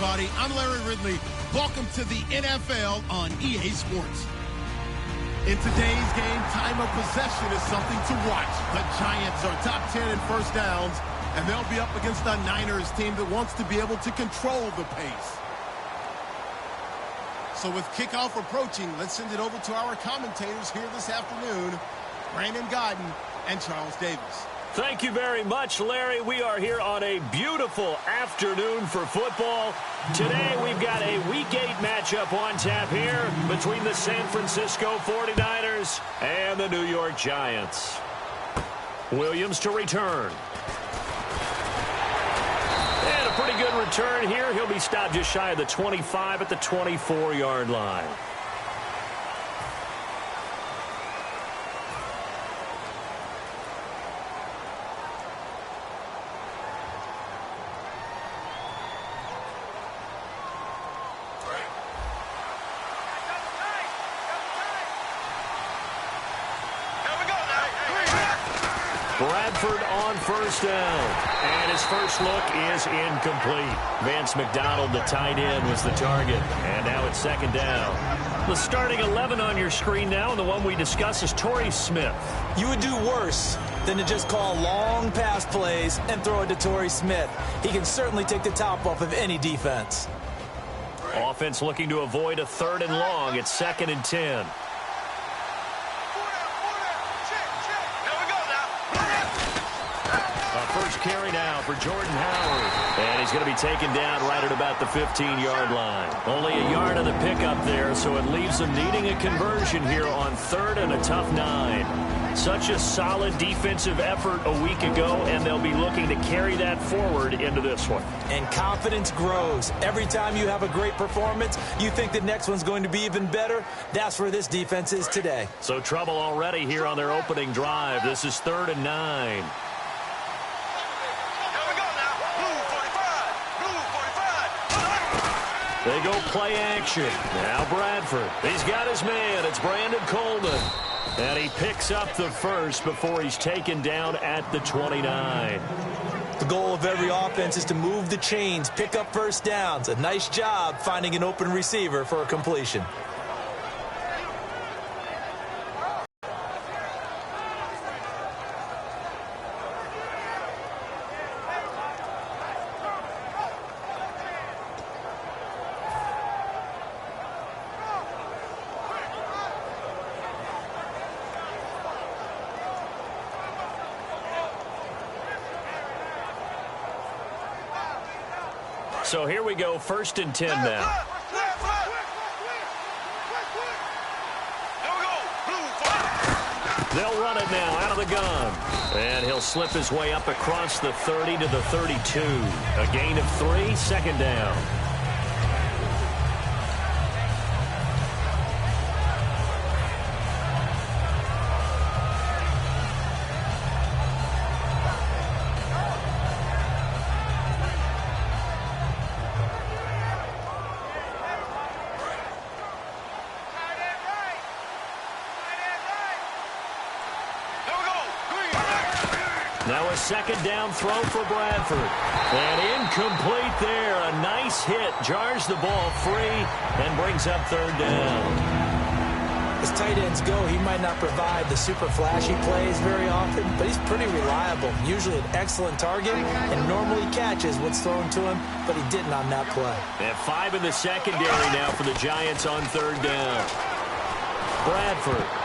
everybody. I'm Larry Ridley. Welcome to the NFL on EA Sports. In today's game, time of possession is something to watch. The Giants are top 10 in first downs, and they'll be up against a Niners team that wants to be able to control the pace. So with kickoff approaching, let's send it over to our commentators here this afternoon, Brandon Godden and Charles Davis. Thank you very much, Larry. We are here on a beautiful afternoon for football. Today we've got a Week 8 matchup on tap here between the San Francisco 49ers and the New York Giants. Williams to return. And a pretty good return here. He'll be stopped just shy of the 25 at the 24-yard line. Bradford on first down, and his first look is incomplete. Vance McDonald, the tight end, was the target, and now it's second down. The starting 11 on your screen now, and the one we discuss is Torrey Smith. You would do worse than to just call long pass plays and throw it to Torrey Smith. He can certainly take the top off of any defense. Offense looking to avoid a 3rd and long. It's 2nd and 10. First carry now for Jordan Howard. And he's going to be taken down right at about the 15-yard line. Only a yard on the pickup there, so it leaves them needing a conversion here on 3rd and a tough 9. Such a solid defensive effort a week ago, and they'll be looking to carry that forward into this one. And confidence grows. Every time you have a great performance, you think the next one's going to be even better. That's where this defense is today. So trouble already here on their opening drive. This is 3rd and 9. They go play action. Now Bradford. He's got his man. It's Brandon Coleman. And he picks up the first before he's taken down at the 29. The goal of every offense is to move the chains, pick up first downs. A nice job finding an open receiver for a completion. So here we go, 1st and 10 now. They'll run it now out of the gun. And he'll slip his way up across the 30 to the 32. A gain of 3, 2nd down. Now a 2nd down throw for Bradford. And incomplete there. A nice hit. Jars the ball free and brings up 3rd down. As tight ends go, he might not provide the super flashy plays very often, but he's pretty reliable. Usually an excellent target and normally catches what's thrown to him, but he didn't on that play. And 5 in the secondary now for the Giants on 3rd down. Bradford.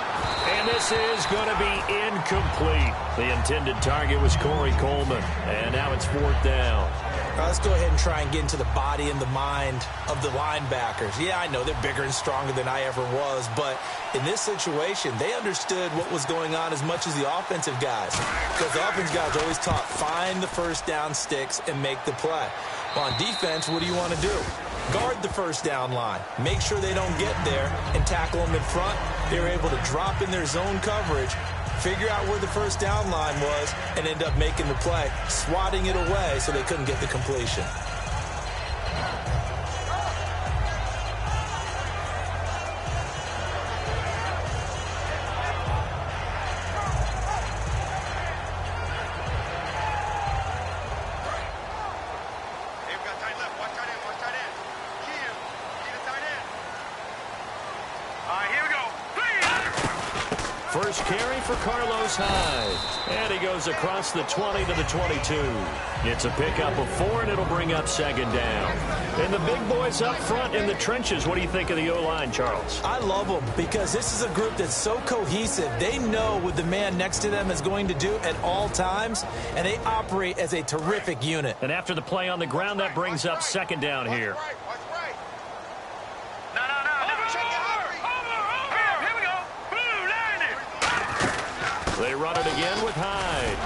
And this is going to be incomplete. The intended target was Corey Coleman. And now it's 4th down. Let's go ahead and try and get into the body and the mind of the linebackers. Yeah, I know they're bigger and stronger than I ever was, but in this situation, they understood what was going on as much as the offensive guys. Because the offensive guys are always taught, find the first down sticks and make the play. Well, on defense, what do you want to do? Guard the first down line. Make sure they don't get there and tackle them in front. They were able to drop in their zone coverage, figure out where the first down line was, and end up making the play, swatting it away so they couldn't get the completion. First carry for Carlos Hyde. And he goes across the 20 to the 22. It's a pickup of 4, and it'll bring up second down. And the big boys up front in the trenches. What do you think of the O-line, Charles? I love them because this is a group that's so cohesive. They know what the man next to them is going to do at all times, and they operate as a terrific unit. And after the play on the ground, that brings up second down here. They run it again with Hyde.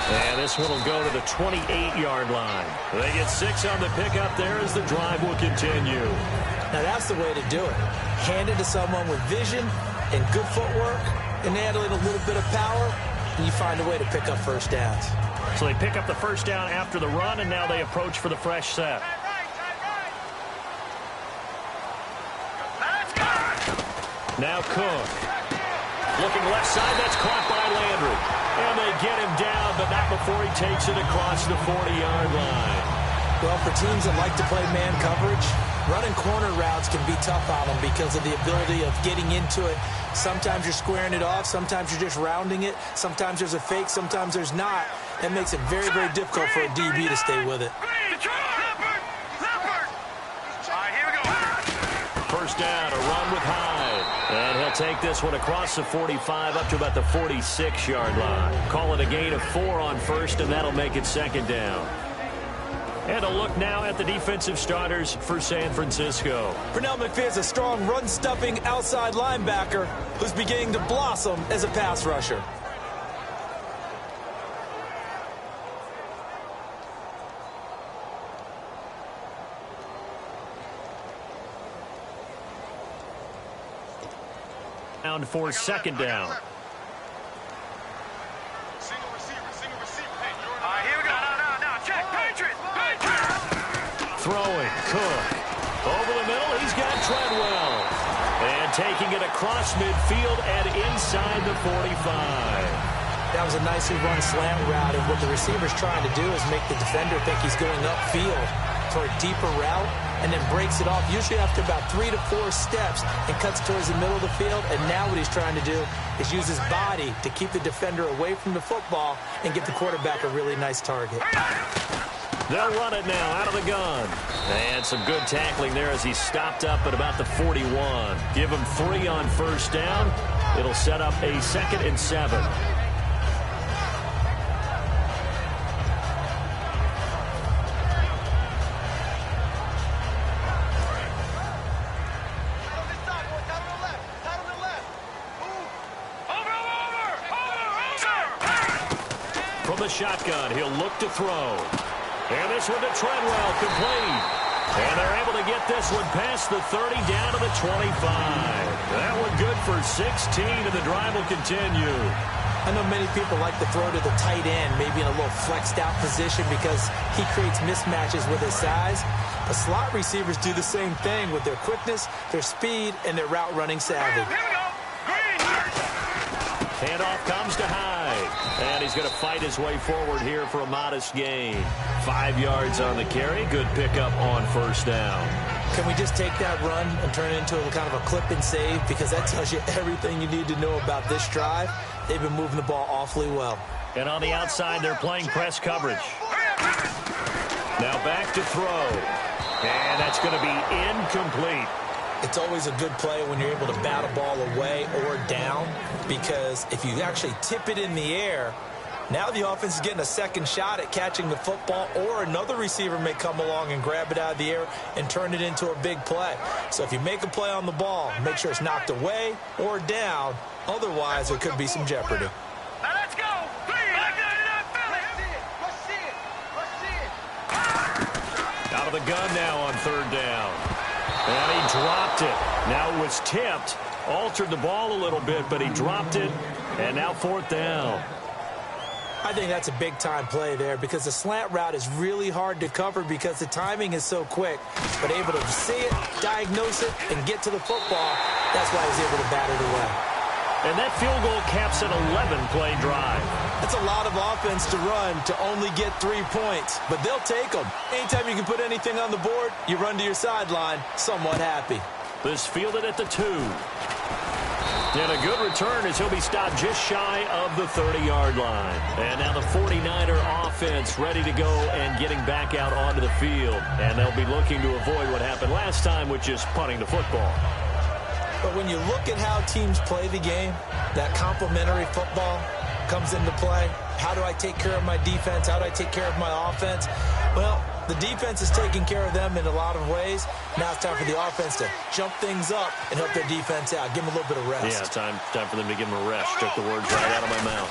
And this one will go to the 28-yard line. They get 6 on the pickup there as the drive will continue. Now that's the way to do it. Hand it to someone with vision and good footwork and handle it a little bit of power, and you find a way to pick up first downs. So they pick up the first down after the run, and now they approach for the fresh set. Now Cook. Looking left side, that's caught by Landry. And they get him down, but not before he takes it across the 40-yard line. Well, for teams that like to play man coverage, running corner routes can be tough on them because of the ability of getting into it. Sometimes you're squaring it off. Sometimes you're just rounding it. Sometimes there's a fake. Sometimes there's not. That makes it very, very difficult for a DB to stay with it. First down, a run with Hyde. And he'll take this one across the 45 up to about the 46-yard line. Call it a gain of 4 on first, and that'll make it second down. And a look now at the defensive starters for San Francisco. Pernell McPhee is a strong run-stuffing outside linebacker who's beginning to blossom as a pass rusher. For second down. Single receiver. Here we go. No. Check. Patriot. Throwing. Cook. Over the middle, he's got Treadwell. And taking it across midfield and inside the 45. That was a nicely run slant route, and what the receiver's trying to do is make the defender think he's going upfield for a deeper route, and then breaks it off, usually after about 3 to 4 steps, and cuts towards the middle of the field. And now what he's trying to do is use his body to keep the defender away from the football and get the quarterback a really nice target. They'll run it now out of the gun. And some good tackling there as he stopped up at about the 41. Give him 3 on first down. It'll set up a 2nd and 7. Shotgun, he'll look to throw. And this one to Treadwell, complete. And they're able to get this one past the 30 down to the 25. That one good for 16, and the drive will continue. I know many people like to throw to the tight end, maybe in a little flexed out position because he creates mismatches with his size. But slot receivers do the same thing with their quickness, their speed, and their route running savvy. Handoff comes to Hyde. And he's going to fight his way forward here for a modest gain. 5 yards on the carry. Good pickup on first down. Can we just take that run and turn it into a kind of a clip and save? Because that tells you everything you need to know about this drive. They've been moving the ball awfully well. And on the outside, they're playing press coverage. Now back to throw. And that's going to be incomplete. It's always a good play when you're able to bat a ball away or down, because if you actually tip it in the air, now the offense is getting a second shot at catching the football, or another receiver may come along and grab it out of the air and turn it into a big play. So if you make a play on the ball, make sure it's knocked away or down. Otherwise, there could be some jeopardy. Now let's go. Out of the gun now on third down. And he dropped it. Now it was tipped. Altered the ball a little bit, but he dropped it. And now fourth down. I think that's a big-time play there because the slant route is really hard to cover because the timing is so quick. But able to see it, diagnose it, and get to the football, that's why he's able to bat it away. And that field goal caps an 11-play drive. That's a lot of offense to run to only get 3 points, but they'll take them. Anytime you can put anything on the board, you run to your sideline somewhat happy. This fielded at the 2. And a good return as he'll be stopped just shy of the 30-yard line. And now the 49er offense ready to go and getting back out onto the field. And they'll be looking to avoid what happened last time, which is punting the football. But when you look at how teams play the game, that complementary football comes into play. How do I take care of my defense? How do I take care of my offense? Well, the defense is taking care of them in a lot of ways. Now it's time for the offense to jump things up and help their defense out. Give them a little bit of rest. Yeah, time for them to give them a rest. Took the words right out of my mouth.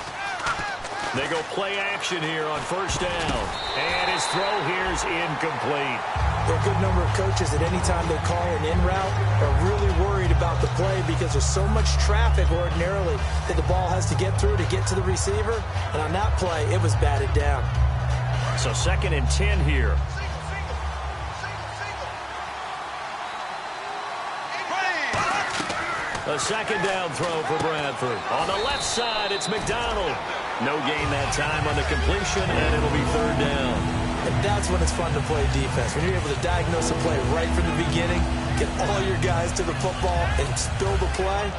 They go play action here on first down. And his throw here is incomplete. There are a good number of coaches that any time they call an in route are really worried about the play because there's so much traffic ordinarily that the ball has to get through to get to the receiver. And on that play, it was batted down. So 2nd and 10 here. A second down throw for Bradford. On the left side, it's McDonald. No gain that time on the completion, and it'll be 3rd down. And that's when it's fun to play defense. When you're able to diagnose a play right from the beginning, get all your guys to the football, and spill the play,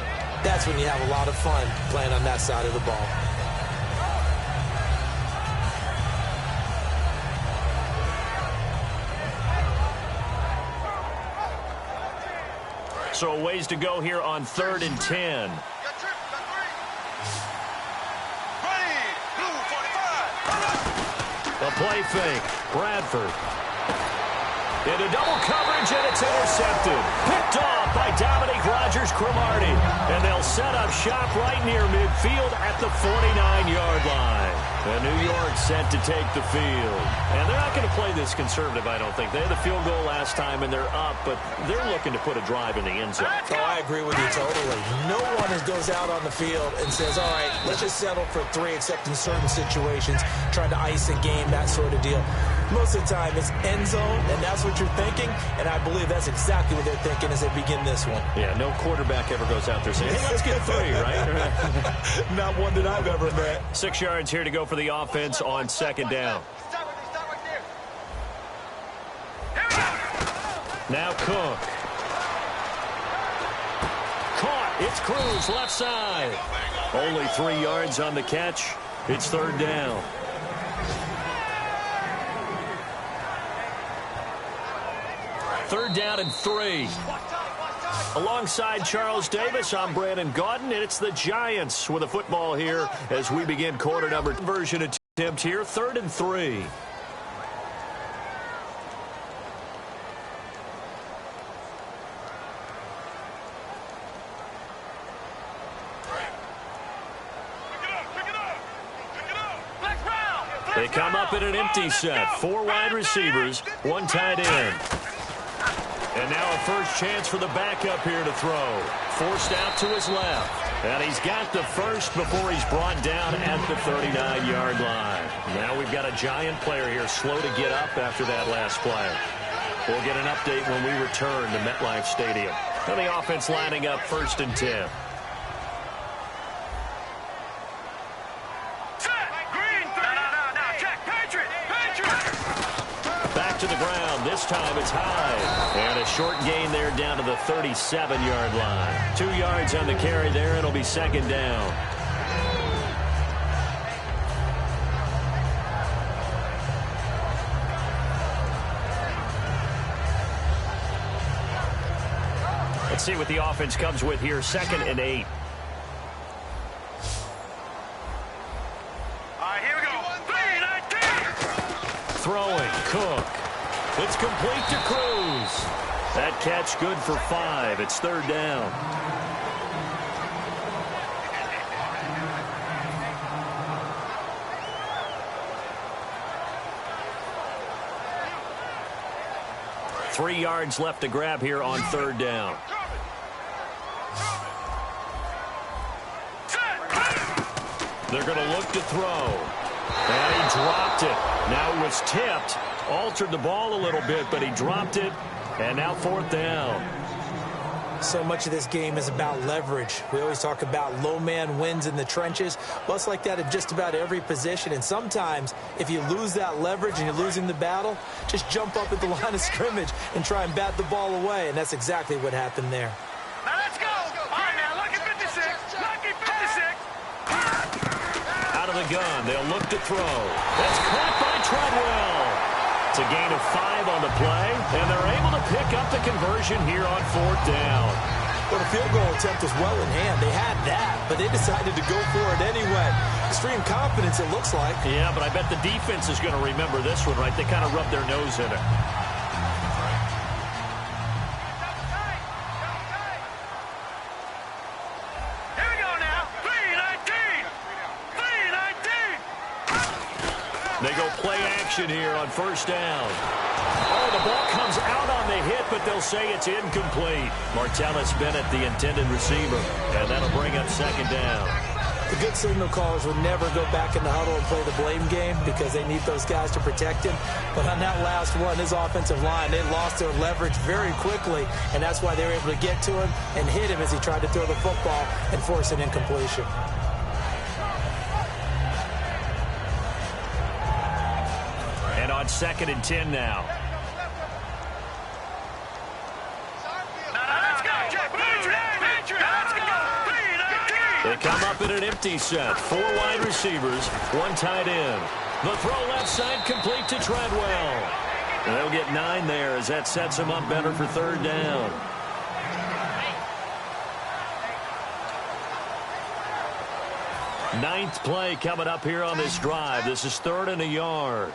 that's when you have a lot of fun playing on that side of the ball. So a ways to go here on 3rd and 10. A play fake. Bradford. Into double coverage, and it's intercepted. Picked off by Dominique Rodgers-Cromartie. And they'll set up shop right near midfield at the 49-yard line. And New York set to take the field. And they're not going to play this conservative, I don't think. They had the field goal last time, and they're up, but they're looking to put a drive in the end zone. Oh, I agree with you totally. No one goes out on the field and says, all right, let's just settle for 3, except in certain situations, trying to ice a game, that sort of deal. Most of the time, it's end zone, and that's what you're thinking, and I believe that's exactly what they're thinking as they begin this one. Yeah, no quarterback ever goes out there saying, hey, let's get 3, right? Not one that I've ever met. 6 yards here to go for the offense on 2nd down. Now Cook. Caught. It's Cruz, left side. Only 3 yards on the catch. It's 3rd down. Third down and 3. Alongside Charles Davis, I'm Brandon Gaudin, and it's the Giants with a football here as we begin quarter number conversion attempt here. 3rd and 3. They come up in an empty set. 4 wide receivers, 1 tight end. And now a first chance for the backup here to throw. Forced out to his left. And he's got the first before he's brought down at the 39-yard line. Now we've got a Giant player here slow to get up after that last play. We'll get an update when we return to MetLife Stadium. And the offense lining up 1st and 10. To the ground. This time it's high. And a short gain there down to the 37-yard line. 2 yards on the carry there. It'll be 2nd down. Let's see what the offense comes with here. 2nd and 8. Here we go. 3-19. Throwing. Cook. It's complete to Cruz. That catch good for 5. It's 3rd down. Three yards left to grab here on 3rd down. They're going to look to throw. And he dropped it. Now it was tipped. Altered the ball a little bit, but he dropped it. And now 4th down. So much of this game is about leverage. We always talk about low man wins in the trenches. Well, it's like that in just about every position. And sometimes, if you lose that leverage and you're losing the battle, just jump up at the line of scrimmage and try and bat the ball away. And that's exactly what happened there. Now let's go. All right, now, look at 56. the gun. They'll look to throw. That's caught by Treadwell. It's a gain of 5 on the play, and they're able to pick up the conversion here on 4th down. Well, the field goal attempt was well in hand. They had that, but they decided to go for it anyway. Extreme confidence, it looks like. Yeah, but I bet the defense is going to remember this one, right? They kind of rubbed their nose in it. Here we go now. 3-19. 3-19. They go play action here on 1st down. Oh, the ball comes out on the hit, but they'll say it's incomplete. Martellus Bennett, the intended receiver, and that'll bring up 2nd down. The good signal callers would never go back in the huddle and play the blame game because they need those guys to protect him. But on that last one, his offensive line, they lost their leverage very quickly, and that's why they were able to get to him and hit him as he tried to throw the football and force an incompletion. And on 2nd and 10 now. They come up in an empty set. 4 wide receivers, 1 tight end. The throw left side complete to Treadwell. And they'll get 9 there as that sets them up better for 3rd down. Ninth play coming up here on this drive. This is 3rd and a yard.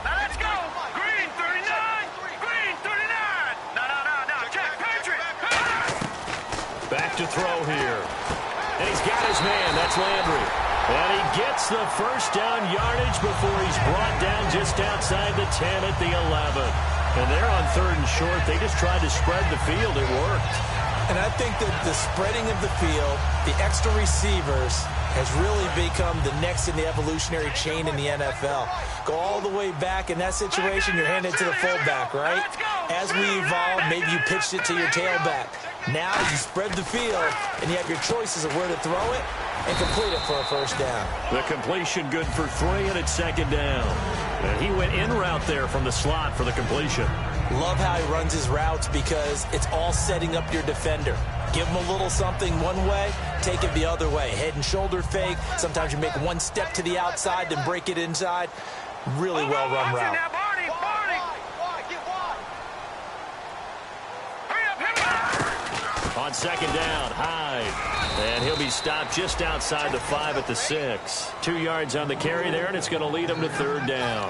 Let's go. Green 39. Green 39. No. Check. Patriot. Back to throw here. And he's got his man. That's Landry. And he gets the 1st down yardage before he's brought down just outside the 10 at the 11. And they're on 3rd and short. They just tried to spread the field. It worked. And I think that the spreading of the field, the extra receivers, has really become the next in the evolutionary chain in the NFL. Go all the way back in that situation, you're handed to the fullback, right? As we evolve, maybe you pitched it to your tailback. Now you spread the field, and you have your choices of where to throw it and complete it for a 1st down. The completion good for 3, and it's 2nd down. And he went in route there from the slot for the completion. Love how he runs his routes because it's all setting up your defender. Give him a little something one way, take it the other way. Head and shoulder fake. Sometimes you make 1 step to the outside, then break it inside. Really well-run route. On 2nd down, Hyde. And he'll be stopped just outside the 5 at the 6. 2 yards on the carry there, and it's going to lead him to 3rd down.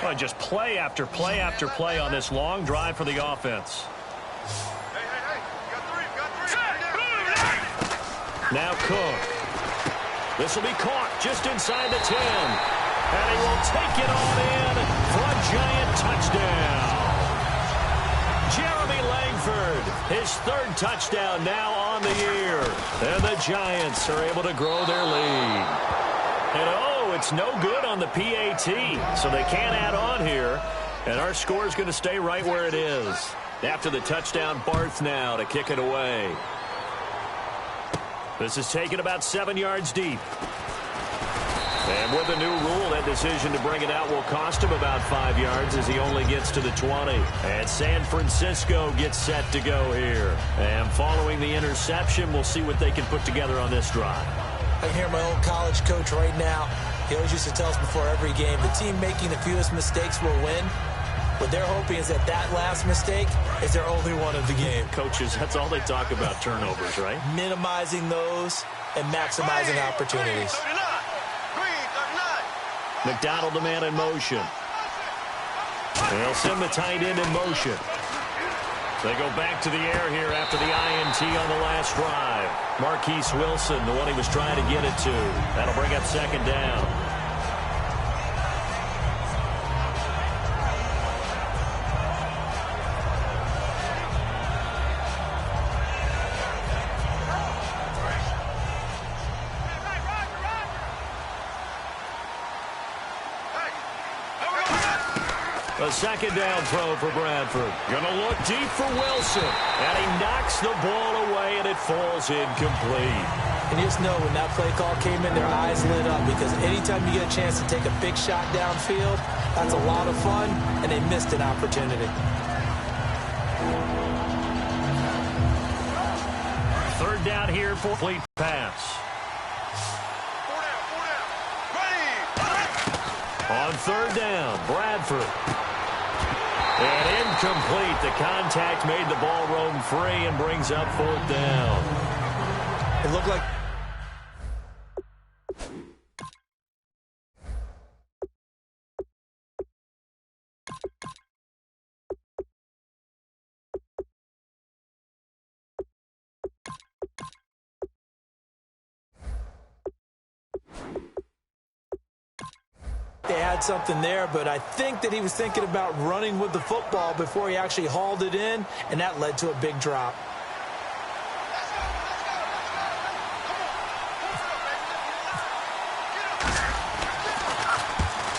Well, just play after play after play on this long drive for the offense. Hey. Got 3. Now Cook. This will be caught just inside the 10. And he will take it on in for a giant touchdown. Jeremy Langford, his 3rd touchdown now on the year. And the Giants are able to grow their lead. And it's no good on the PAT, so they can't add on here. And our score is going to stay right where it is. After the touchdown, Barth now to kick it away. This is taken about 7 yards deep. And with the new rule, that decision to bring it out will cost him about 5 yards as he only gets to the 20. And San Francisco gets set to go here. And following the interception, we'll see what they can put together on this drive. I can hear my old college coach right now. He always used to tell us before every game, the team making the fewest mistakes will win. What they're hoping is that last mistake is their only one of the game. Coaches, that's all they talk about, turnovers, right? Minimizing those and maximizing opportunities. McDonald, the man in motion. They'll send the tight end in motion. They go back to the air here after the INT on the last drive. Marquise Wilson, the one he was trying to get it to. That'll bring up 2nd down. A 2nd down throw for Bradford. Gonna look deep for Wilson. And he knocks the ball away, and it falls incomplete. And you just know when that play call came in, their eyes lit up, because anytime you get a chance to take a big shot downfield, that's a lot of fun, and they missed an opportunity. Third down here for complete pass. On third down, Bradford. And incomplete. The contact made the ball roam free and brings up fourth down. It looked like... They had something there, but I think that he was thinking about running with the football before he actually hauled it in, and that led to a big drop.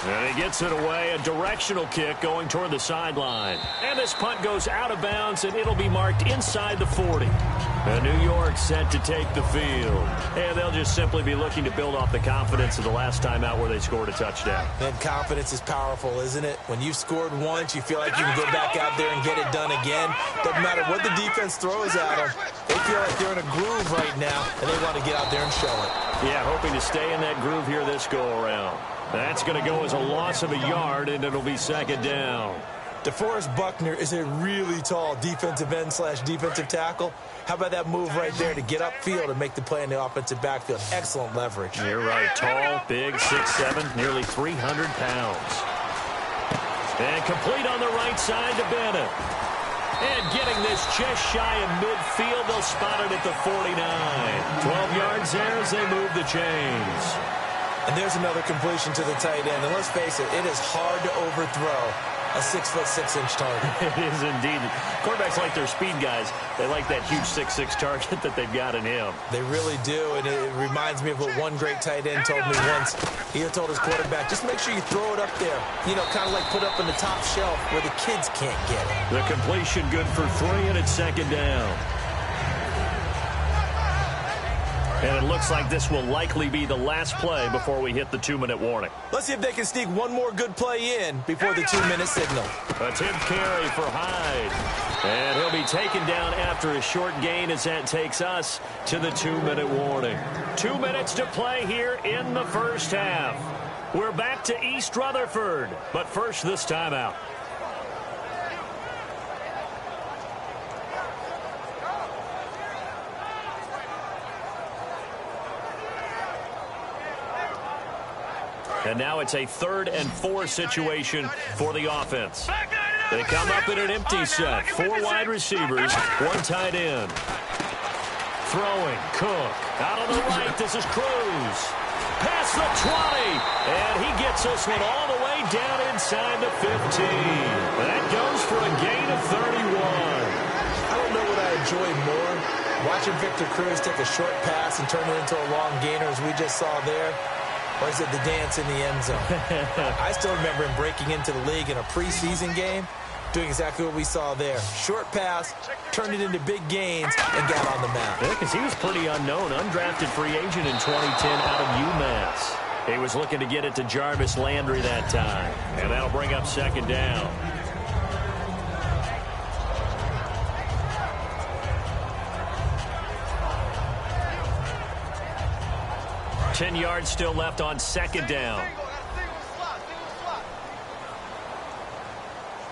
And he gets it away, a directional kick going toward the sideline. And this punt goes out of bounds, and it'll be marked inside the 40. And New York set to take the field. And they'll just simply be looking to build off the confidence of the last time out where they scored a touchdown. And confidence is powerful, isn't it? When you've scored once, you feel like you can go back out there and get it done again. Doesn't matter what the defense throws at them. They feel like they're in a groove right now, and they want to get out there and show it. Yeah, hoping to stay in that groove here this go-around. That's going to go as a loss of a yard, and it'll be second down. DeForest Buckner is a really tall defensive end / defensive tackle. How about that move right there to get upfield and make the play in the offensive backfield? Excellent leverage. You're right. Tall, big, 6'7", nearly 300 pounds. And complete on the right side to Bennett. And getting this just shy of midfield, they'll spot it at the 49. 12 yards there as they move the chains. And there's another completion to the tight end. And let's face it, it is hard to overthrow a 6'6" target. It is indeed. Quarterbacks like their speed guys. They like that huge 6'6" target that they've got in him. They really do, and it reminds me of what one great tight end told me once. He had told his quarterback, just make sure you throw it up there. You know, kind of like put up on the top shelf where the kids can't get it. The completion good for 3, and it's second down. And it looks like this will likely be the last play before we hit the 2-minute warning. Let's see if they can sneak one more good play in before the 2-minute signal. A 10th carry for Hyde. And he'll be taken down after a short gain as that takes us to the 2-minute warning. 2 minutes to play here in the first half. We're back to East Rutherford, but first this timeout. And now it's a 3rd and 4 situation for the offense. They come up in an empty set. 4 wide receivers, 1 tight end. Throwing, Cook. Out on the right, this is Cruz. Past the 20. And he gets this one all the way down inside the 15. That goes for a gain of 31. I don't know what I enjoy more. Watching Victor Cruz take a short pass and turn it into a long gainer as we just saw there. Or is it the dance in the end zone? I still remember him breaking into the league in a preseason game, doing exactly what we saw there. Short pass, turned it into big gains, and got on the map. Yeah, because he was pretty unknown, undrafted free agent in 2010 out of UMass. He was looking to get it to Jarvis Landry that time, and that'll bring up second down. 10 yards still left on second down. All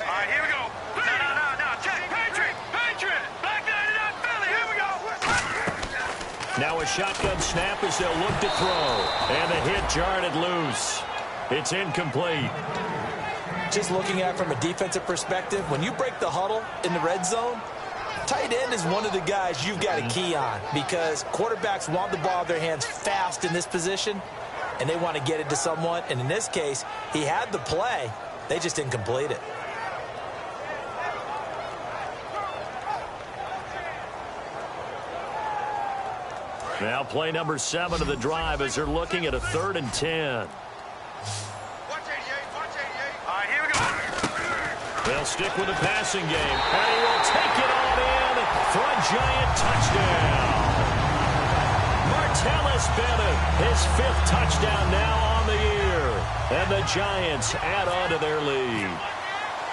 right, here we go. No. Check. Patriot. Black 99 Philly. Here we go. Now a shotgun snap as they'll look to throw. And the hit jarred it loose. It's incomplete. Just looking at it from a defensive perspective, when you break the huddle in the red zone, tight end is one of the guys you've got to key on because quarterbacks want the ball in their hands fast in this position, and they want to get it to someone. And in this case, he had the play. They just didn't complete it. Now play number 7 of the drive as they're looking at a 3rd and 10. Watch 88. All right, here we go. They'll stick with the passing game, and he will take it on in for a giant touchdown. Martellus Bennett, his 5th touchdown now on the year. And the Giants add on to their lead.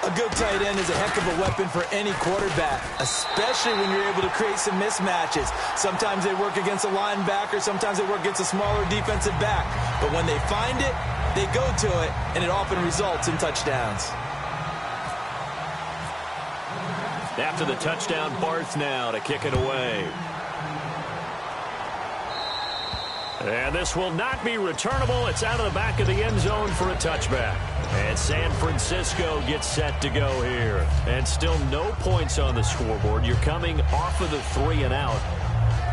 A good tight end is a heck of a weapon for any quarterback, especially when you're able to create some mismatches. Sometimes they work against a linebacker, sometimes they work against a smaller defensive back. But when they find it, they go to it, and it often results in touchdowns. After the touchdown, Barth now to kick it away. And this will not be returnable. It's out of the back of the end zone for a touchback. And San Francisco gets set to go here. And still no points on the scoreboard. You're coming off of the 3 and out.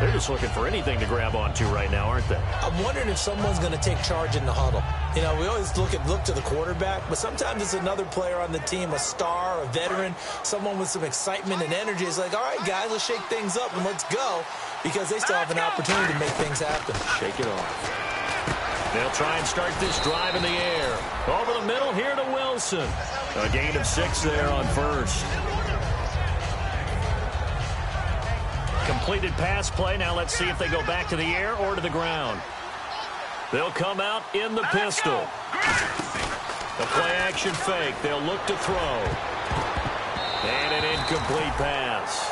They're just looking for anything to grab onto right now, aren't they? I'm wondering if someone's going to take charge in the huddle. You know, we always look to the quarterback, but sometimes it's another player on the team, a star, a veteran, someone with some excitement and energy. It's like, all right, guys, let's shake things up and let's go, because they still have an opportunity to make things happen. Shake it off. They'll try and start this drive in the air. Over the middle here to Wilson. A gain of 6 there on first. Completed pass play. Now let's see if they go back to the air or to the ground. They'll come out in the pistol. The play-action fake. They'll look to throw. And an incomplete pass.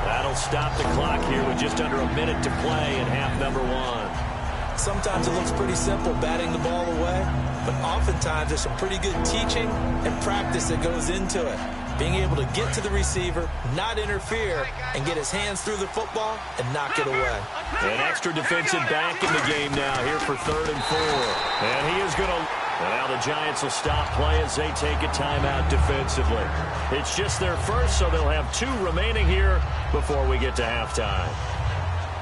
That'll stop the clock here with just under a minute to play in half number 1. Sometimes it looks pretty simple, batting the ball away, but oftentimes there's some pretty good teaching and practice that goes into it. Being able to get to the receiver, not interfere, and get his hands through the football and knock it away. An extra defensive back in the game now here for 3rd and 4. And he is going to... Now the Giants will stop play as they take a timeout defensively. It's just their first, so they'll have 2 remaining here before we get to halftime.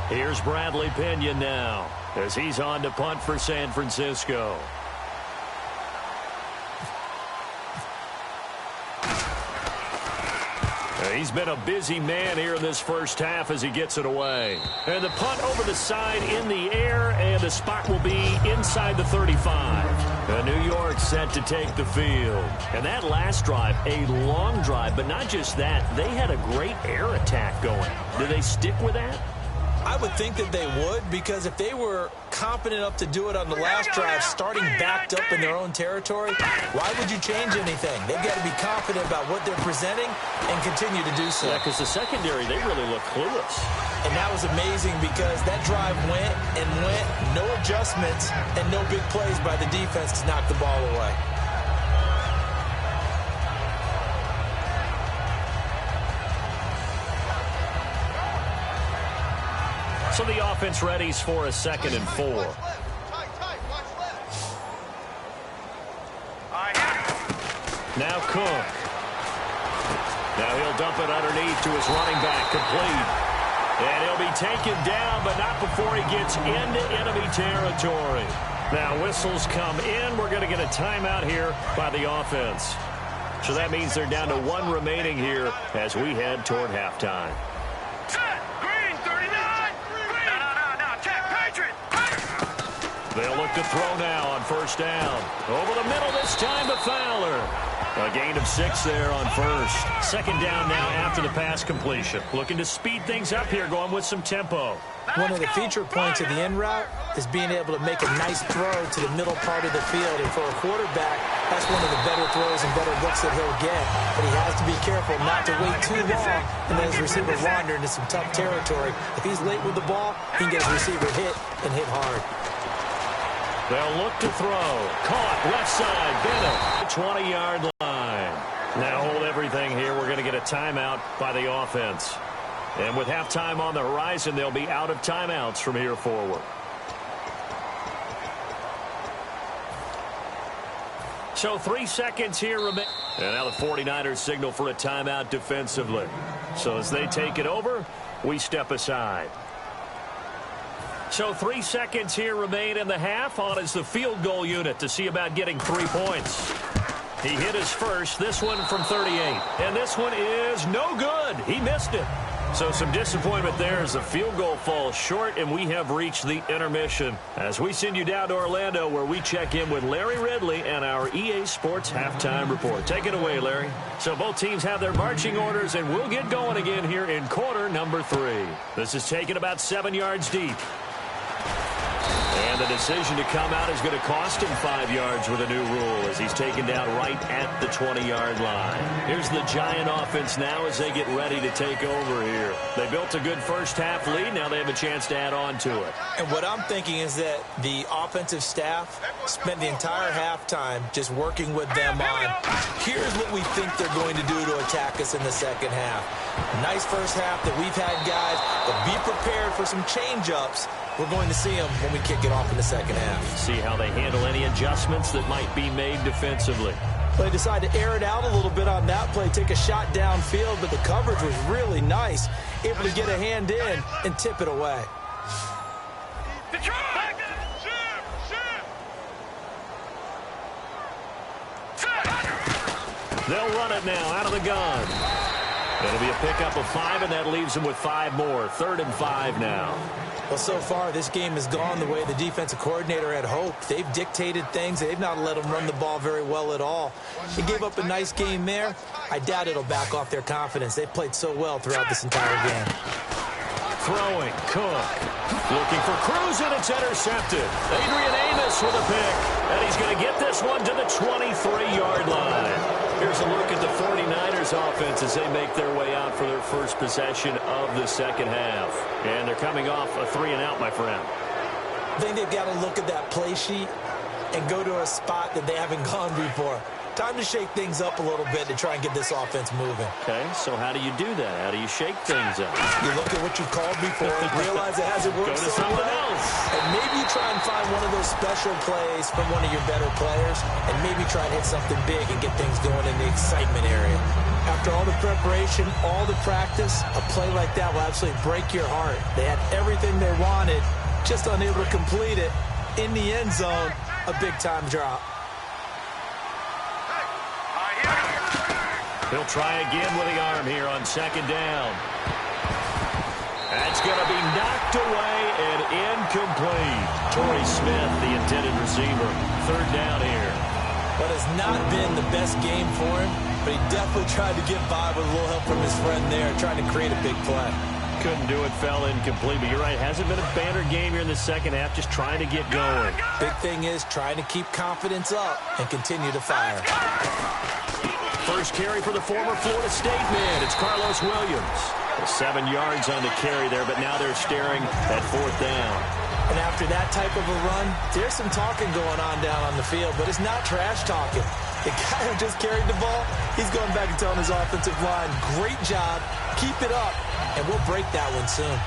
Here's Bradley Pinion now as he's on to punt for San Francisco. He's been a busy man here in this first half as he gets it away. And the punt over the side in the air, and the spot will be inside the 35. New York set to take the field. And that last drive, a long drive, but not just that. They had a great air attack going. Do they stick with that? I would think that they would, because if they were competent enough to do it on the last drive, starting backed up in their own territory, why would you change anything? They've got to be confident about what they're presenting and continue to do so. Yeah, because the secondary, they really look clueless. And that was amazing because that drive went and went, no adjustments, and no big plays by the defense to knock the ball away. So the offense readies for a 2nd and 4. Now Cook. Now he'll dump it underneath to his running back, complete. And he'll be taken down, but not before he gets into enemy territory. Now whistles come in. We're going to get a timeout here by the offense. So that means they're down to 1 remaining here as we head toward halftime. They'll look to throw now on first down. Over the middle this time to Fowler. A gain of 6 there on first. 2nd down now after the pass completion. Looking to speed things up here, going with some tempo. One of the feature points of the in route is being able to make a nice throw to the middle part of the field. And for a quarterback, that's one of the better throws and better looks that he'll get. But he has to be careful not to wait too long and let his receiver wander into some tough territory. If he's late with the ball, he can get his receiver hit and hit hard. They'll look to throw. Caught left side. Bennett, 20-yard line. Now hold everything here. We're going to get a timeout by the offense. And with halftime on the horizon, they'll be out of timeouts from here forward. So 3 seconds here remain. And now the 49ers signal for a timeout defensively. So as they take it over, we step aside. So 3 seconds here remain in the half. On is the field goal unit to see about getting 3 points. He hit his first, this one from 38. And this one is no good. He missed it. So some disappointment there as the field goal falls short, and we have reached the intermission. As we send you down to Orlando, where we check in with Larry Ridley and our EA Sports Halftime Report. Take it away, Larry. So both teams have their marching orders, and we'll get going again here in quarter number 3. This is taken about 7 yards deep. And the decision to come out is going to cost him 5 yards with a new rule as he's taken down right at the 20-yard line. Here's the Giant offense now as they get ready to take over here. They built a good first-half lead. Now they have a chance to add on to it. And what I'm thinking is that the offensive staff spent the entire halftime just working with them on, here's what we think they're going to do to attack us in the second half. Nice first half that we've had, guys, but be prepared for some change-ups. We're going to see them when we kick it off in the second half. See how they handle any adjustments that might be made defensively. They decided to air it out a little bit on that play, take a shot downfield, but the coverage was really nice. Able to get a hand in and tip it away. They'll run it now out of the gun. It'll be a pickup of 5, and that leaves them with 5 more. 3rd and 5 now. Well, so far, this game has gone the way the defensive coordinator had hoped. They've dictated things. They've not let them run the ball very well at all. They gave up a nice game there. I doubt it'll back off their confidence. They've played so well throughout this entire game. Throwing, Cook. Looking for Cruz, and it's intercepted. Adrian Amos with a pick. And he's going to get this one to the 23-yard line. Here's a look at the 49ers offense as they make their way out for their first possession of the second half. And they're coming off a 3-and-out, my friend. I think they've got to look at that play sheet and go to a spot that they haven't gone before. Time to shake things up a little bit to try and get this offense moving. Okay, so how do you do that? How do you shake things up? You look at what you've called before, realize it hasn't worked. Go to something else. And maybe you try and find one of those special plays from one of your better players, and maybe try to hit something big and get things going in the excitement area. After all the preparation, all the practice, a play like that will absolutely break your heart. They had everything they wanted, just unable to complete it. In the end zone, a big-time drop. He'll try again with the arm here on 2nd down. That's going to be knocked away and incomplete. Torrey Smith, the intended receiver. 3rd down here. But it's not been the best game for him, but he definitely tried to get by with a little help from his friend there, trying to create a big play. Couldn't do it, fell incomplete, but you're right, hasn't been a banner game here in the second half, just trying to get going. Big thing is trying to keep confidence up and continue to fire. First carry for the former Florida State man. It's Carlos Williams. 7 yards on the carry there, but now they're staring at 4th down. And after that type of a run, there's some talking going on down on the field, but it's not trash talking. The guy who just carried the ball, he's going back and telling his offensive line, great job, keep it up, and we'll break that one soon.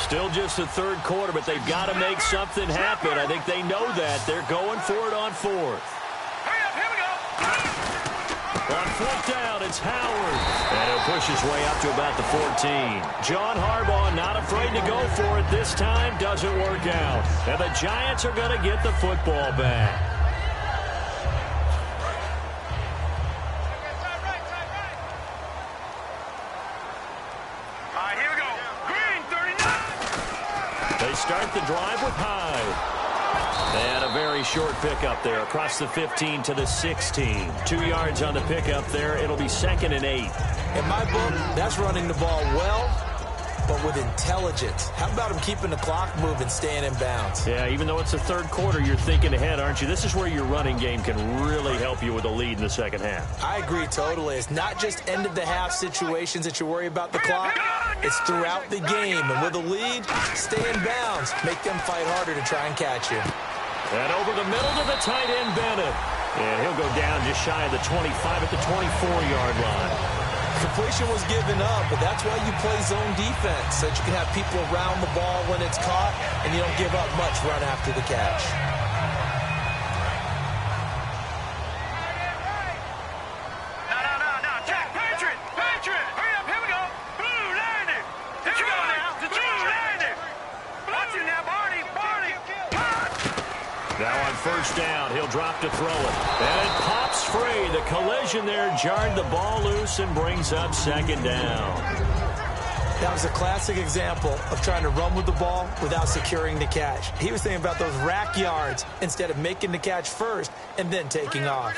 Still just the 3rd quarter, but they've got to make something happen. I think they know that. They're going for it on 4th. Hurry up, here we go. On 4th down, it's Howard. And he'll push his way up to about the 14. John Harbaugh not afraid to go for it this time. Doesn't work out. And the Giants are going to get the football back. Start the drive with Hyde. And a very short pickup there across the 15 to the 16. 2 yards on the pickup there. It'll be 2nd and 8. In my book, that's running the ball well, but with intelligence. How about him keeping the clock moving, staying in bounds? Yeah, even though it's the 3rd quarter, you're thinking ahead, aren't you? This is where your running game can really help you with a lead in the second half. I agree totally. It's not just end-of-the-half situations that you worry about the clock. It's throughout the game. And with a lead, stay in bounds. Make them fight harder to try and catch you. And over the middle to the tight end, Bennett. And he'll go down just shy of the 25 at the 24-yard line. Completion was given up, but that's why you play zone defense, so that you can have people around the ball when it's caught, and you don't give up much run after the catch. No, Jack, Patriot, hurry up, here we go. Blue landing. Here we go now, the Blue landing. Watch it now, Barney. Now on 1st down, he'll drop to throw it. And it pops free. The collision there jarred the ball loose and brings up 2nd down. That was a classic example of trying to run with the ball without securing the catch. He was thinking about those rack yards instead of making the catch first and then taking off.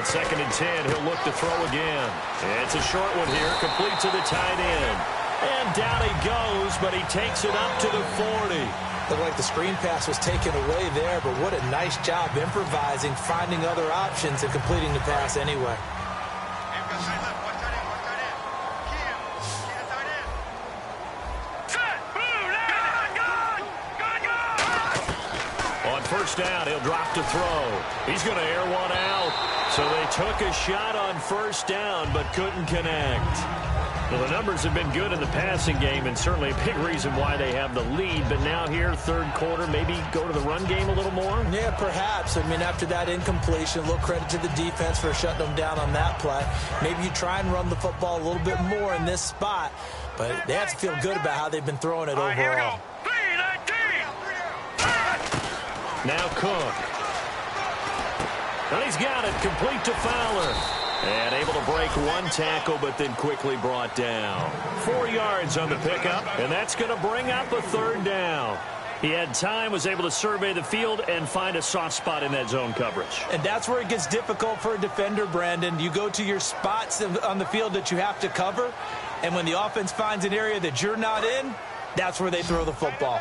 On 2nd and 10, he'll look to throw again. It's a short one here, complete to the tight end. And down he goes, but he takes it up to the 40. Looked like the screen pass was taken away there, but what a nice job improvising, finding other options, and completing the pass anyway. On first down, he'll drop to throw. He's going to air one out. So they took a shot on first down, but couldn't connect. Well, the numbers have been good in the passing game, and certainly a big reason why they have the lead. But now here, third quarter, maybe go to the run game a little more? Yeah, perhaps. I mean, after that incompletion, a little credit to the defense for shutting them down on that play. Maybe you try and run the football a little bit more in this spot. But they have to feel good about how they've been throwing it overall. Now Cook. And he's got it, complete to Fowler. And able to break one tackle, but then quickly brought down. 4 yards on the pickup, and that's going to bring up a third down. He had time, was able to survey the field and find a soft spot in that zone coverage. And that's where it gets difficult for a defender, Brandon. You go to your spots on the field that you have to cover, and when the offense finds an area that you're not in, that's where they throw the football.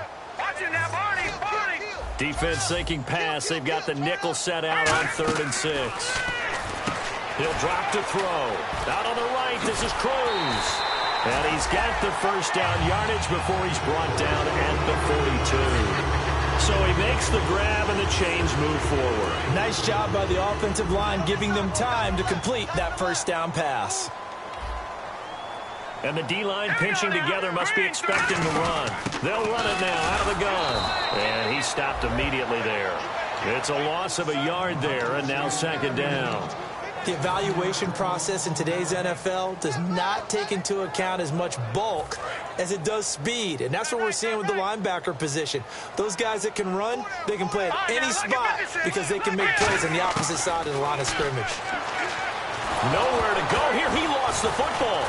Defense sinking pass. They've got the nickel set out on 3rd and 6. He'll drop to throw. Out on the right, this is Cruz. And he's got the first down yardage before he's brought down at the 42. So he makes the grab and the chains move forward. Nice job by the offensive line giving them time to complete that first down pass. And the D-line pinching together, must be expecting the run. They'll run it now out of the gun. And he stopped immediately there. It's a loss of a yard there, and now 2nd down. The evaluation process in today's NFL does not take into account as much bulk as it does speed. And that's what we're seeing with the linebacker position. Those guys that can run, they can play at any spot because they can make plays on the opposite side of the line of scrimmage. Nowhere to go here. He lost the football.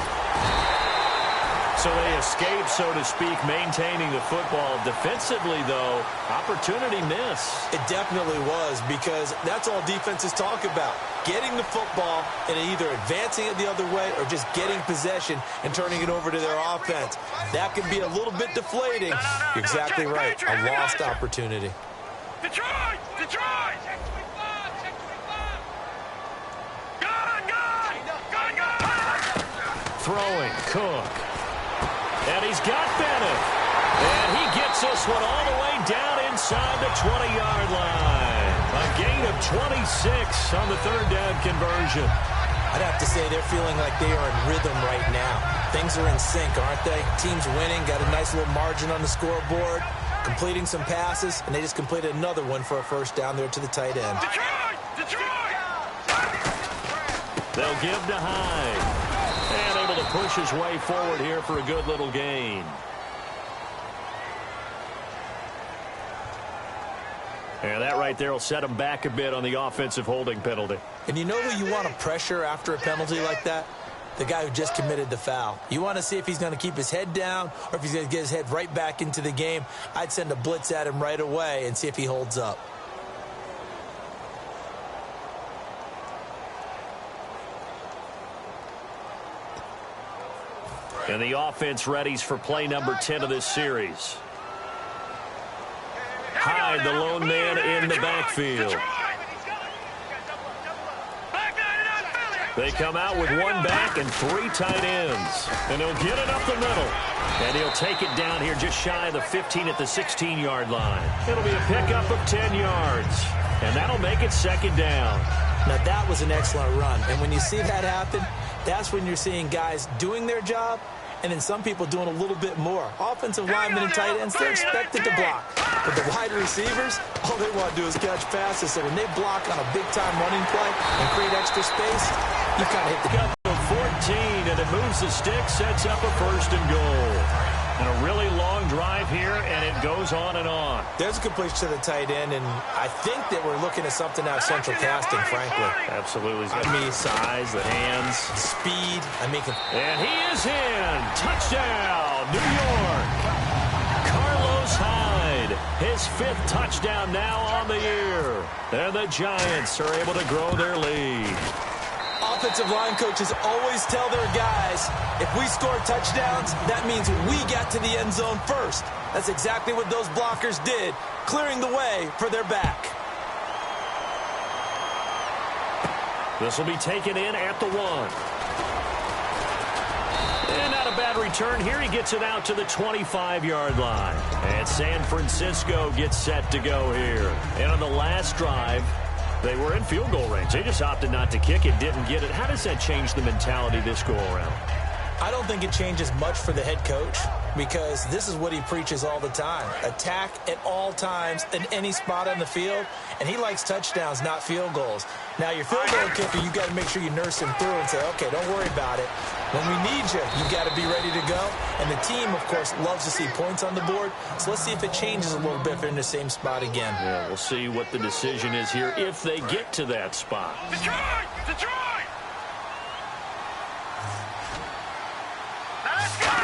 So they escape, so to speak, maintaining the football. Defensively, though, opportunity miss. It definitely was, because that's all defenses talk about. Getting the football and either advancing it the other way or just getting possession and turning it over to their offense. That can be a little bit deflating. You're exactly right. A lost opportunity. Detroit! Detroit! Throwing, Cook. And he's got Bennett. And he gets this one all the way down inside the 20-yard line. A gain of 26 on the 3rd down conversion. I'd have to say they're feeling like they are in rhythm right now. Things are in sync, aren't they? Team's winning, got a nice little margin on the scoreboard, completing some passes, and they just completed another one for a first down there to the tight end. Detroit! Detroit! They'll give to Hyde. And able to push his way forward here for a good little gain. And that right there will set him back a bit on the offensive holding penalty. And you know who you want to pressure after a penalty like that? The guy who just committed the foul. You want to see if he's going to keep his head down or if he's going to get his head right back into the game. I'd send a blitz at him right away and see if he holds up. And the offense readies for play number 10 of this series. Hyde, the lone man in the backfield. They come out with one back and 3 tight ends. And he'll get it up the middle. And he'll take it down here just shy of the 15 at the 16-yard line. It'll be a pickup of 10 yards. And that'll make it 2nd down. Now, that was an excellent run. And when you see that happen, that's when you're seeing guys doing their job and then some people doing a little bit more. Offensive linemen and tight ends, they're expected to block. But the wide receivers, all they want to do is catch passes. So when they block on a big-time running play and create extra space, you kind of hit the gut. 14, and it moves the stick, sets up a 1st and goal. And a really long drive here, and it goes on and on. There's a completion to the tight end, and I think that we're looking at something out of central casting, frankly. Absolutely. I mean, size, the hands. Speed. And he is in. Touchdown, New York. Carlos Hyde, his 5th touchdown now on the year. And the Giants are able to grow their lead. Offensive line coaches always tell their guys, if we score touchdowns, that means we got to the end zone first. That's exactly what those blockers did, clearing the way for their back. This will be taken in at the 1. And not a bad return here. He gets it out to the 25-yard line. And San Francisco gets set to go here. And on the last drive, they were in field goal range. They just opted not to kick it, didn't get it. How does that change the mentality this go-around? I don't think it changes much for the head coach because this is what he preaches all the time. Attack at all times in any spot on the field, and he likes touchdowns, not field goals. Now, your field goal kicker, you've got to make sure you nurse him through and say, okay, don't worry about it. When we need you, you've got to be ready to go. And the team, of course, loves to see points on the board. So let's see if it changes a little bit if they're in the same spot again. Yeah, we'll see what the decision is here if they get to that spot. Detroit! Detroit! Let's go!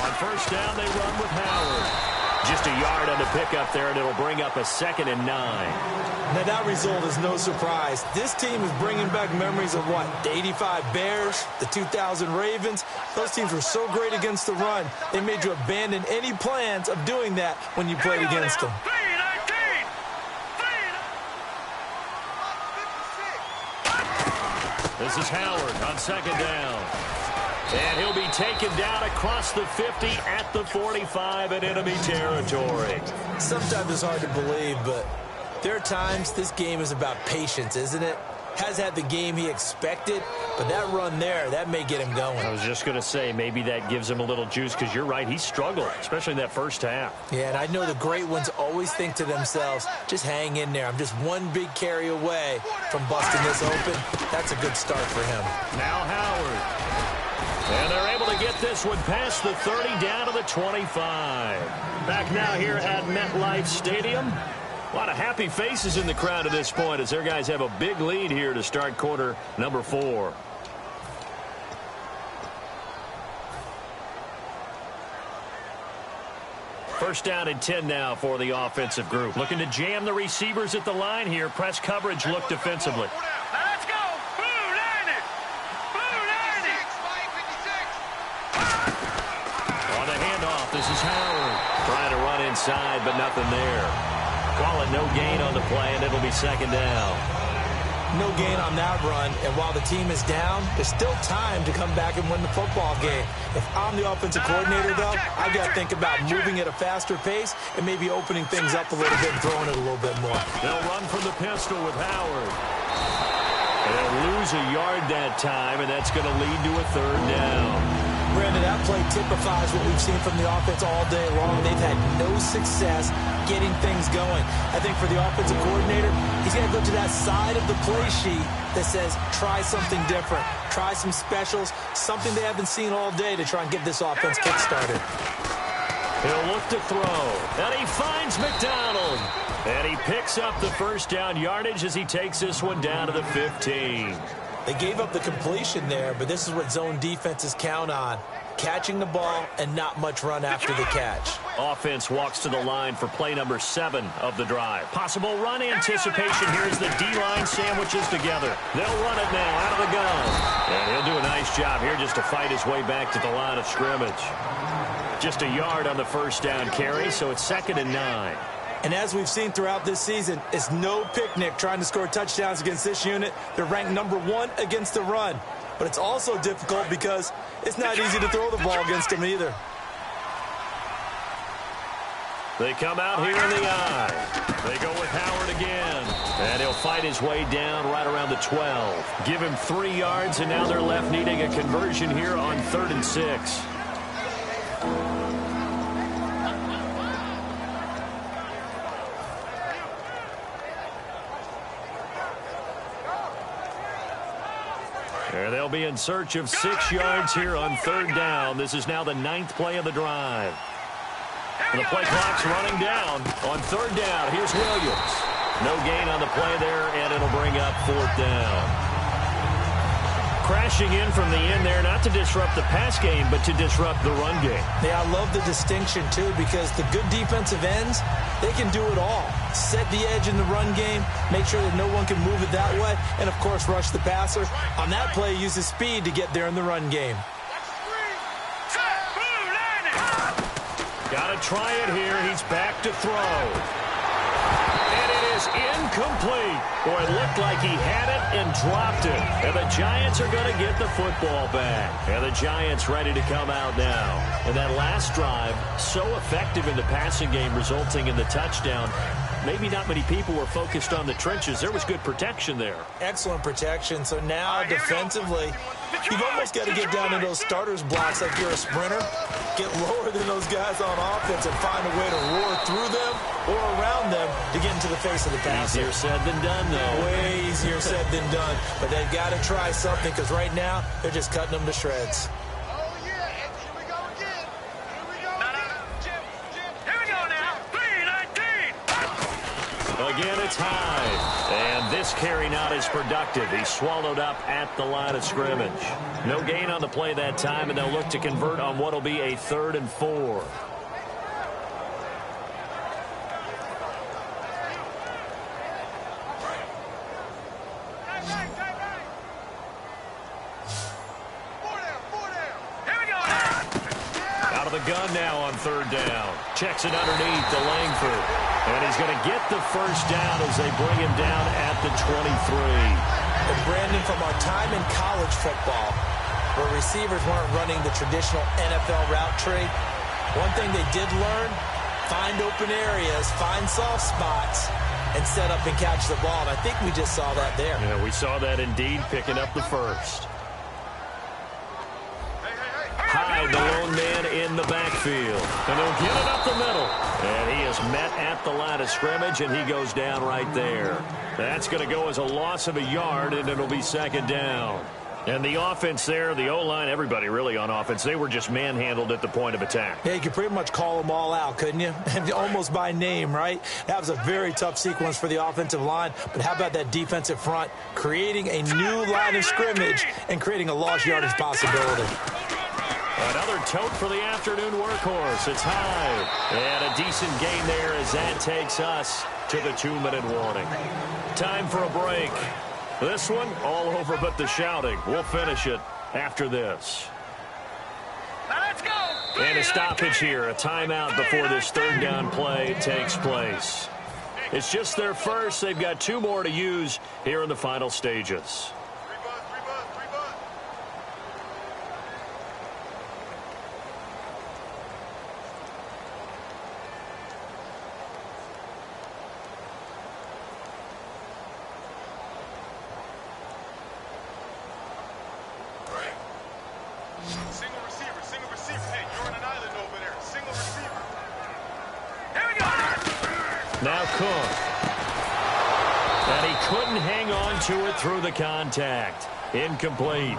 On first down, they run with Howard. Just a yard on the pickup there, and it'll bring up a 2nd and 9. Now, that result is no surprise. This team is bringing back memories of what? The 85 Bears, the 2000 Ravens. Those teams were so great against the run, they made you abandon any plans of doing that when you played against them. This is Howard on 2nd down. And he'll be taken down across the 50 at the 45 in enemy territory. Sometimes it's hard to believe, but there are times this game is about patience, isn't it? Has had the game he expected, but that run there, that may get him going. I was just going to say, maybe that gives him a little juice, because you're right, he struggled, especially in that first half. Yeah, and I know the great ones always think to themselves, just hang in there. I'm just one big carry away from busting this open. That's a good start for him. Now Howard. And they're able to get this one past the 30 down to the 25. Back now here at MetLife Stadium. A lot of happy faces in the crowd at this point as their guys have a big lead here to start quarter number 4. First down and 10 now for the offensive group. Looking to jam the receivers at the line here. Press coverage look defensively. Let's go! Blue 90! Blue 90! On the handoff, this is Howard. Trying to run inside, but nothing there. Call it no gain on the play, and it'll be 2nd down. No gain on that run, and while the team is down, there's still time to come back and win the football game. If I'm the offensive coordinator, though, I've got to think about moving at a faster pace and maybe opening things up a little bit and throwing it a little bit more. They'll run from the pistol with Howard. And they'll lose a yard that time, and that's going to lead to a 3rd down. Brandon, that play typifies what we've seen from the offense all day long. They've had no success getting things going. I think for the offensive coordinator, he's got to go to that side of the play sheet that says, try something different. Try some specials, something they haven't seen all day to try and get this offense kick-started. He'll look to throw, and he finds McDonald. And he picks up the first down yardage as he takes this one down to the 15. They gave up the completion there, but this is what zone defenses count on. Catching the ball and not much run after the catch. Offense walks to the line for play number 7 of the drive. Possible run anticipation here as the D-line sandwiches together. They'll run it now out of the gun. And he'll do a nice job here just to fight his way back to the line of scrimmage. Just a yard on the first down carry, so it's 2nd and 9. And as we've seen throughout this season, it's no picnic trying to score touchdowns against this unit. They're ranked number 1 against the run. But it's also difficult because it's not easy to throw the ball against them either. They come out here in the eye. They go with Howard again. And he'll fight his way down right around the 12. Give him 3 yards, and now they're left needing a conversion here on 3rd and 6. And they'll be in search of 6 yards here on 3rd down. This is now the 9th play of the drive. And the play clock's running down on 3rd down. Here's Williams. No gain on the play there, and it'll bring up 4th down. Dashing in from the end there, not to disrupt the pass game, but to disrupt the run game. Yeah, I love the distinction, too, because the good defensive ends, they can do it all. Set the edge in the run game, make sure that no one can move it that way, and, of course, rush the passer. On that play, use his speed to get there in the run game. Got to try it here. He's back to throw. And it is incomplete. Boy, it looked like he had it and dropped it. And the Giants are going to get the football back. And the Giants ready to come out now. And that last drive, so effective in the passing game, resulting in the touchdown. Maybe not many people were focused on the trenches. There was good protection there. Excellent protection. So now, defensively, you've almost got to get down in those starters blocks like you're a sprinter. Get lower than those guys on offense and find a way to roar through them or around them to get into the face of the passer. Easier said than done, though. Way easier said than done. But they've got to try something because right now they're just cutting them to shreds. Again, it's Hyde. And this carry not as productive. He's swallowed up at the line of scrimmage. No gain on the play that time, and they'll look to convert on what will be a 3rd and 4. Out of the gun now on 3rd down. Checks it underneath to Langford. And he's going to get the first down as they bring him down at the 23. And Brandon, from our time in college football, where receivers weren't running the traditional NFL route tree, one thing they did learn, find open areas, find soft spots, and set up and catch the ball. And I think we just saw that there. Yeah, we saw that indeed, picking up the first. Hyde, the lone man in the backfield. And he'll get it up the middle. And he is met at the line of scrimmage, and he goes down right there. That's going to go as a loss of a yard, and it'll be 2nd down. And the offense there, the O-line, everybody really on offense, they were just manhandled at the point of attack. Yeah, you could pretty much call them all out, couldn't you? Almost by name, right? That was a very tough sequence for the offensive line. But how about that defensive front creating a new line of scrimmage and creating a lost yardage possibility? Another tote for the afternoon workhorse. It's Hyde. And a decent gain there as that takes us to the 2-minute warning. Time for a break. This one, all over but the shouting. We'll finish it after this. Now let's go. And a stoppage here. A timeout before this 3rd down play takes place. It's just their first. They've got 2 more to use here in the final stages. Single receiver. Hey, you're on an island over there. Single receiver. Here we go. Now Cook. And he couldn't hang on to it through the contact. Incomplete.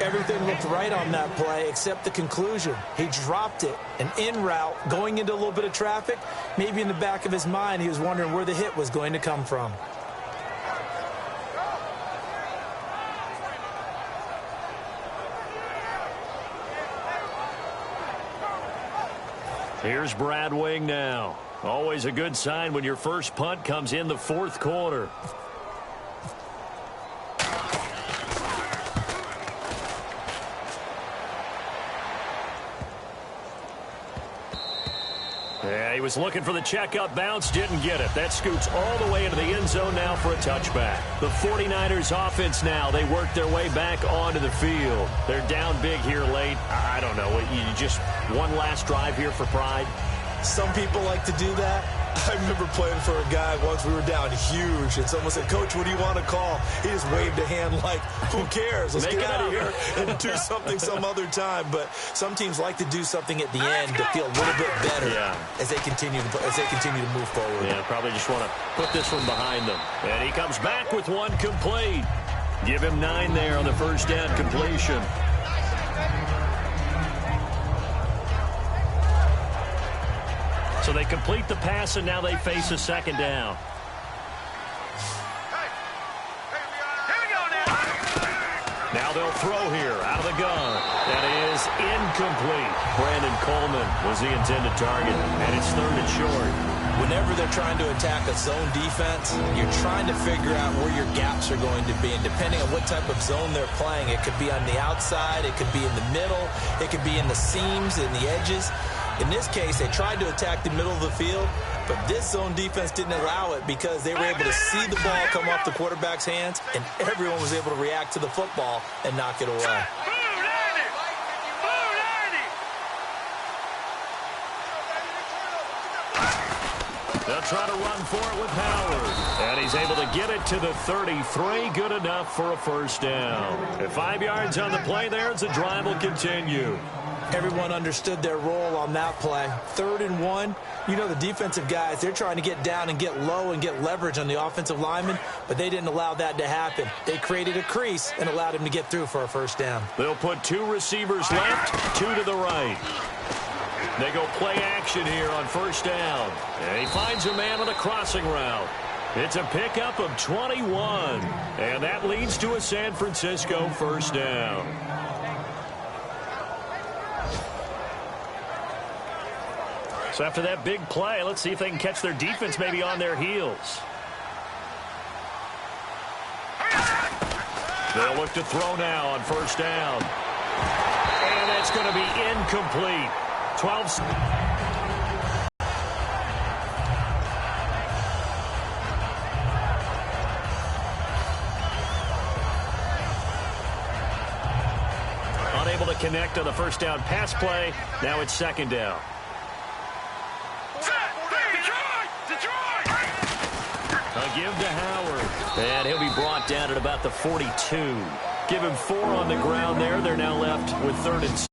Everything looked right on that play except the conclusion. He dropped it, an en route, going into a little bit of traffic. Maybe in the back of his mind, he was wondering where the hit was going to come from. Here's Brad Wing now. Always a good sign when your first punt comes in the 4th quarter. Yeah, he was looking for the checkup bounce, didn't get it. That scoots all the way into the end zone now for a touchback. The 49ers offense now, they work their way back onto the field. They're down big here late. I don't know, you just one last drive here for pride. Some people like to do that. I remember playing for a guy once. We were down huge, and someone said, "Coach, what do you want to call?" He just waved a hand like, "Who cares? Let's get out of here and do something some other time." But some teams like to do something at the end to feel a little bit better as they continue to move forward. Yeah, probably just want to put this one behind them. And he comes back with one complete. Give him 9 there on the first down completion. So they complete the pass, and now they face a 2nd down. Now they'll throw here out of the gun. That is incomplete. Brandon Coleman was the intended target, and it's 3rd and short. Whenever they're trying to attack a zone defense, you're trying to figure out where your gaps are going to be. And depending on what type of zone they're playing, it could be on the outside, it could be in the middle, it could be in the seams and the edges. In this case, they tried to attack the middle of the field, but this zone defense didn't allow it because they were able to see the ball come off the quarterback's hands, and everyone was able to react to the football and knock it away. They'll try to run for it with Howard. And he's able to get it to the 33. Good enough for a first down. At 5 yards on the play there, the drive will continue. Everyone understood their role on that play. 3rd and 1. You know the defensive guys, they're trying to get down and get low and get leverage on the offensive lineman, but they didn't allow that to happen. They created a crease and allowed him to get through for a first down. They'll put 2 receivers left, 2 to the right. They go play action here on first down. And he finds a man on a crossing route. It's a pickup of 21. And that leads to a San Francisco first down. So after that big play, let's see if they can catch their defense maybe on their heels. They'll look to throw now on first down. And that's going to be incomplete. 12. Unable to connect on the first down pass play. Now it's 2nd down. A give to Howard. And he'll be brought down at about the 42. Give him 4 on the ground there. They're now left with 3rd and